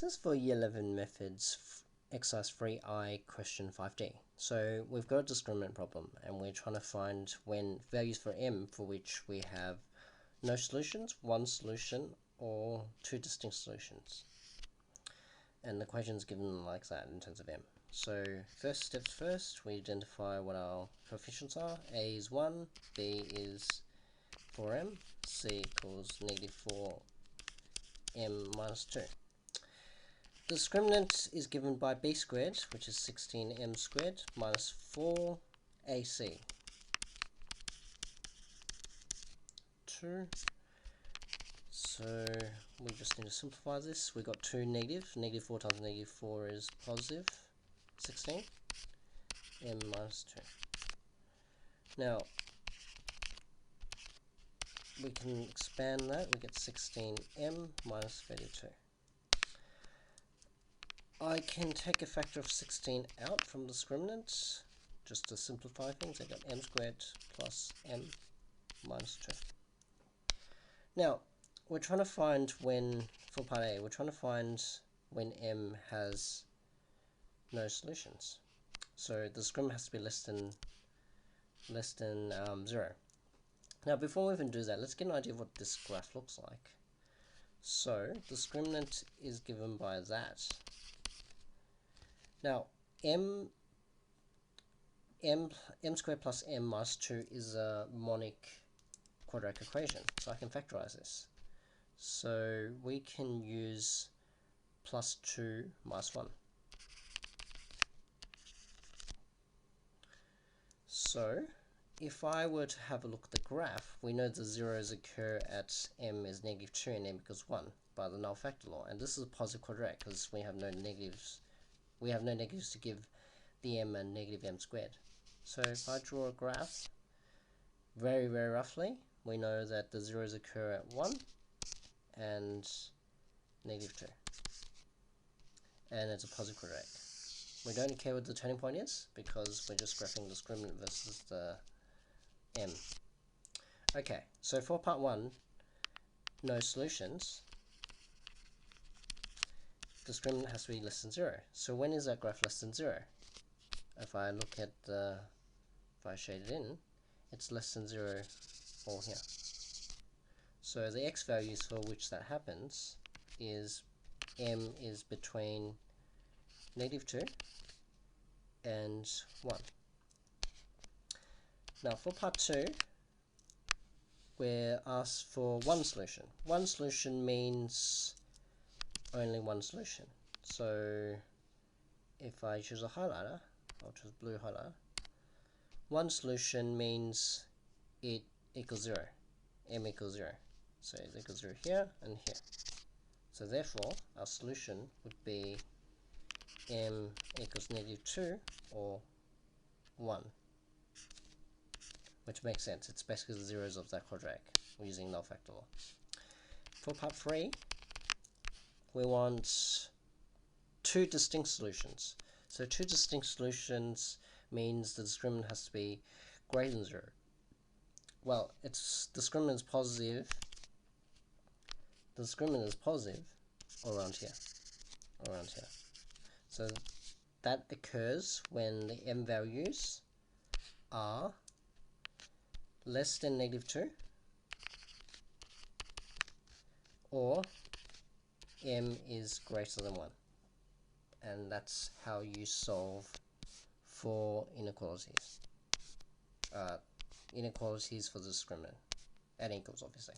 This is for Year 11 Methods, Exercise 3I, Question 5d. So we've got a discriminant problem, and we're trying to find when values for m for which we have no solutions, one solution, or two distinct solutions. And the question is given like that in terms of m. So first steps first, we identify what our coefficients are. A is 1, B is 4m, C equals negative 4m minus 2. The discriminant is given by b squared, which is 16m squared, minus 4ac. 2. So we just need to simplify this. We got 2 negative. Negative 4 times negative 4 is positive 16. M minus 2. Now, we can expand that. We get 16m minus 32. I can take a factor of 16 out from the discriminant just to simplify things. I got m squared plus m minus 2. Now, we're trying to find when, for part A, we're trying to find when m has no solutions. So the discriminant has to be less than 0. Now, before we even do that, let's get an idea of what this graph looks like. So the discriminant is given by that. Now, m squared plus m minus 2 is a monic quadratic equation, so I can factorize this. So we can use plus 2 minus 1. So if I were to have a look at the graph, we know the zeros occur at m is negative 2 and m equals 1 by the null factor law. And this is a positive quadratic because we have no negatives. We have no negatives to give the m a negative m squared. So if I draw a graph, very, very roughly, we know that the zeros occur at 1 and negative 2. And it's a positive quadratic. We don't care what the turning point is because we're just graphing the discriminant versus the m. Okay, so for part 1, no solutions. Discriminant has to be less than 0. So when is that graph less than 0? If I look at the, if I shade it in, it's less than 0 all here. So the x values for which that happens is m is between negative 2 and 1. Now for part 2, we're asked for one solution. One solution means only one solution. So if I choose a highlighter, I'll choose blue highlighter. One solution means it equals 0. M equals 0. So it equals 0 here and here. So therefore, our solution would be m equals negative 2 or 1. Which makes sense. It's basically the zeros of that quadratic. We're using null factor law. For part 3, we want two distinct solutions. So two distinct solutions means the discriminant has to be greater than 0. Well, its discriminant is positive. The discriminant is positive around here. Around here. So that occurs when the m values are less than negative 2 or m is greater than 1. And that's how you solve for inequalities. Inequalities for the discriminant at equals, obviously.